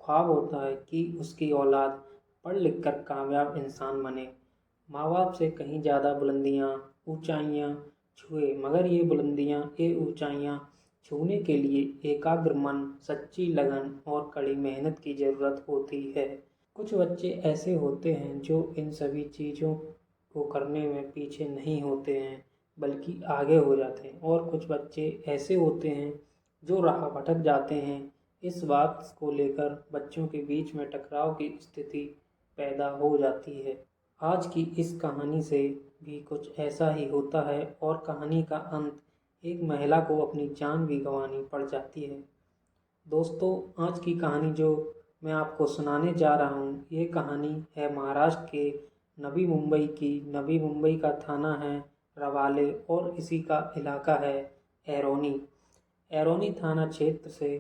ख्वाब होता है कि उसकी औलाद पढ़ लिख कर कामयाब इंसान बने, माँ बाप से कहीं ज़्यादा बुलंदियाँ ऊंचाइयाँ छुए। मगर ये ऊंचाइयाँ छूने के लिए एकाग्र मन, सच्ची लगन और कड़ी मेहनत की ज़रूरत होती है। कुछ बच्चे ऐसे होते हैं जो इन सभी चीज़ों को करने में पीछे नहीं होते हैं, बल्कि आगे हो जाते हैं, और कुछ बच्चे ऐसे होते हैं जो राह भटक जाते हैं। इस बात को लेकर बच्चों के बीच में टकराव की स्थिति पैदा हो जाती है। आज की इस कहानी से भी कुछ ऐसा ही होता है और कहानी का अंत एक महिला को अपनी जान भी गंवानी पड़ जाती है। दोस्तों, आज की कहानी जो मैं आपको सुनाने जा रहा हूँ, ये कहानी है महाराष्ट्र के नवी मुंबई की। नवी मुंबई का थाना है रवाले और इसी का इलाका है एरोनी। एरोनी थाना क्षेत्र से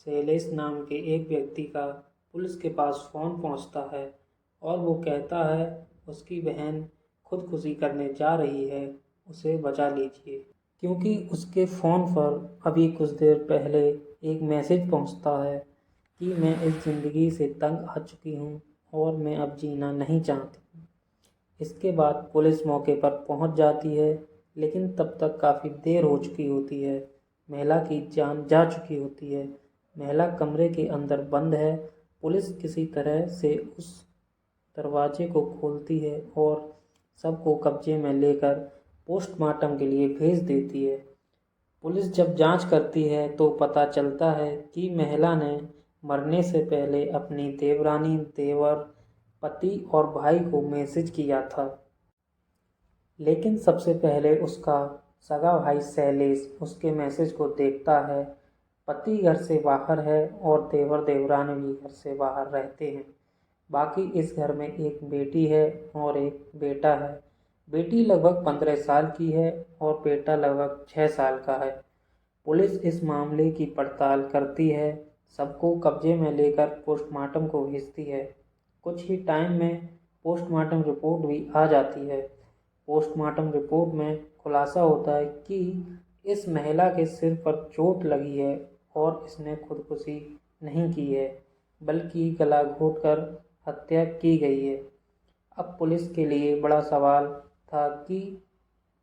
शैलेश नाम के एक व्यक्ति का पुलिस के पास फ़ोन पहुंचता है और वो कहता है उसकी बहन खुदकुशी करने जा रही है, उसे बचा लीजिए। क्योंकि उसके फ़ोन पर अभी कुछ देर पहले एक मैसेज पहुंचता है कि मैं इस ज़िंदगी से तंग आ चुकी हूं और मैं अब जीना नहीं चाहती। इसके बाद पुलिस मौके पर पहुंच जाती है, लेकिन तब तक काफ़ी देर हो चुकी होती है। महिला की जान जा चुकी होती है। महिला कमरे के अंदर बंद है। पुलिस किसी तरह से उस दरवाजे को खोलती है और सबको कब्जे में लेकर पोस्टमार्टम के लिए भेज देती है। पुलिस जब जांच करती है तो पता चलता है कि महिला ने मरने से पहले अपनी देवरानी, देवर, पति और भाई को मैसेज किया था। लेकिन सबसे पहले उसका सगा भाई शैलेश उसके मैसेज को देखता है। पति घर से बाहर है और देवर देवरानी भी घर से बाहर रहते हैं। बाकी इस घर में एक बेटी है और एक बेटा है। बेटी लगभग 15 साल की है और बेटा लगभग 6 साल का है। पुलिस इस मामले की पड़ताल करती है, सबको कब्जे में लेकर पोस्टमार्टम को भेजती है। कुछ ही टाइम में पोस्टमार्टम रिपोर्ट भी आ जाती है। पोस्टमार्टम रिपोर्ट में खुलासा होता है कि इस महिला के सिर पर चोट लगी है और इसने खुदकुशी नहीं की है, बल्कि गला घोंटकर हत्या की गई है। अब पुलिस के लिए बड़ा सवाल था कि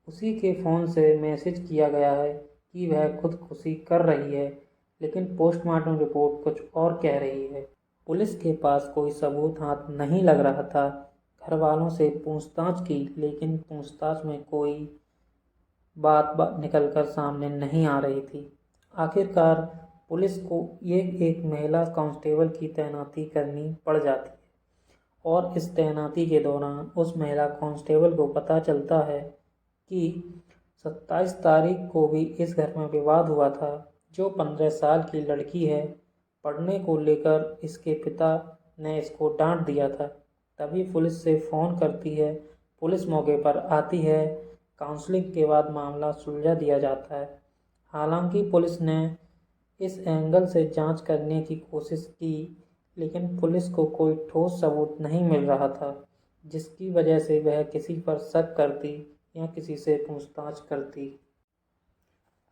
उसी के फ़ोन से मैसेज किया गया है कि वह खुदकुशी कर रही है, लेकिन पोस्टमार्टम रिपोर्ट कुछ और कह रही है। पुलिस के पास कोई सबूत हाथ नहीं लग रहा था। घर वालों से पूछताछ की, लेकिन पूछताछ में कोई बात निकल कर सामने नहीं आ रही थी। आखिरकार पुलिस को एक महिला कांस्टेबल की तैनाती करनी पड़ जाती है और इस तैनाती के दौरान उस महिला कांस्टेबल को पता चलता है कि 27 तारीख को भी इस घर में विवाद हुआ था। जो 15 साल की लड़की है, पढ़ने को लेकर इसके पिता ने इसको डांट दिया था। तभी पुलिस से फ़ोन करती है। पुलिस मौके पर आती है। काउंसलिंग के बाद मामला सुलझा दिया जाता है। हालांकि पुलिस ने इस एंगल से जांच करने की कोशिश की, लेकिन पुलिस को कोई ठोस सबूत नहीं मिल रहा था, जिसकी वजह से वह किसी पर शक करती या किसी से पूछताछ करती।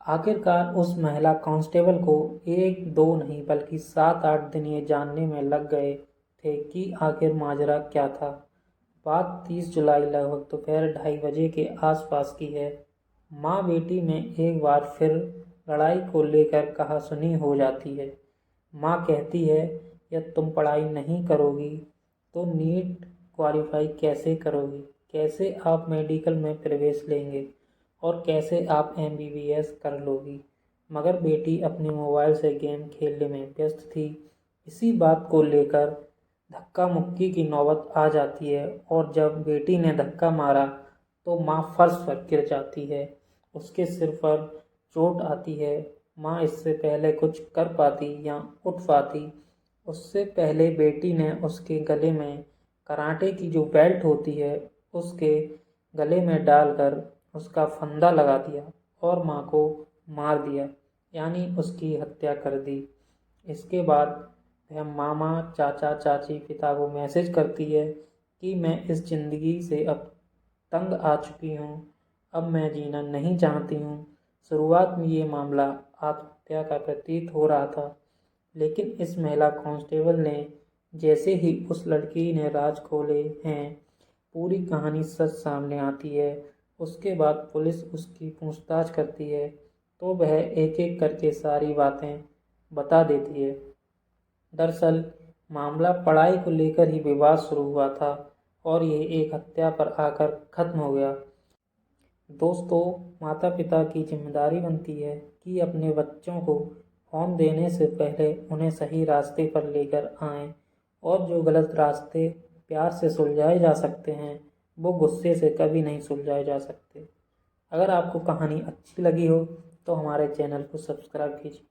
आखिरकार उस महिला कांस्टेबल को 1-2 नहीं बल्कि 7-8 दिन ये जानने में लग गए थे कि आखिर माजरा क्या था। बात 30 जुलाई लगभग दोपहर 2:30 बजे के आसपास की है। माँ बेटी में एक बार फिर लड़ाई को लेकर कहासुनी हो जाती है। माँ कहती है, या तुम पढ़ाई नहीं करोगी तो नीट क्वालिफाई कैसे करोगी, कैसे आप मेडिकल में प्रवेश लेंगे और कैसे आप MBBS कर लोगी। मगर बेटी अपने मोबाइल से गेम खेलने में व्यस्त थी। इसी बात को लेकर धक्का मुक्की की नौबत आ जाती है और जब बेटी ने धक्का मारा तो माँ फर्श पर गिर जाती है। उसके सिर पर चोट आती है। माँ इससे पहले कुछ कर पाती या उठ पाती, उससे पहले बेटी ने उसके गले में कराटे की जो बेल्ट होती है उसके गले में डालकर उसका फंदा लगा दिया और माँ को मार दिया, यानी उसकी हत्या कर दी। इसके बाद वह मामा, चाचा, चाची, पिता को मैसेज करती है कि मैं इस ज़िंदगी से अब तंग आ चुकी हूँ, अब मैं जीना नहीं चाहती हूँ। शुरुआत में ये मामला आत्महत्या का प्रतीत हो रहा था, लेकिन इस महिला कांस्टेबल ने जैसे ही उस लड़की ने राज खोले हैं, पूरी कहानी सच सामने आती है। उसके बाद पुलिस उसकी पूछताछ करती है तो वह एक एक करके सारी बातें बता देती है। दरअसल मामला पढ़ाई को लेकर ही विवाद शुरू हुआ था और ये एक हत्या पर आकर खत्म हो गया। दोस्तों, माता पिता की जिम्मेदारी बनती है कि अपने बच्चों को फ़ोन देने से पहले उन्हें सही रास्ते पर लेकर आएं और जो गलत रास्ते प्यार से सुलझाए जा सकते हैं वो गुस्से से कभी नहीं सुलझाए जा सकते। अगर आपको कहानी अच्छी लगी हो तो हमारे चैनल को सब्सक्राइब कीजिए।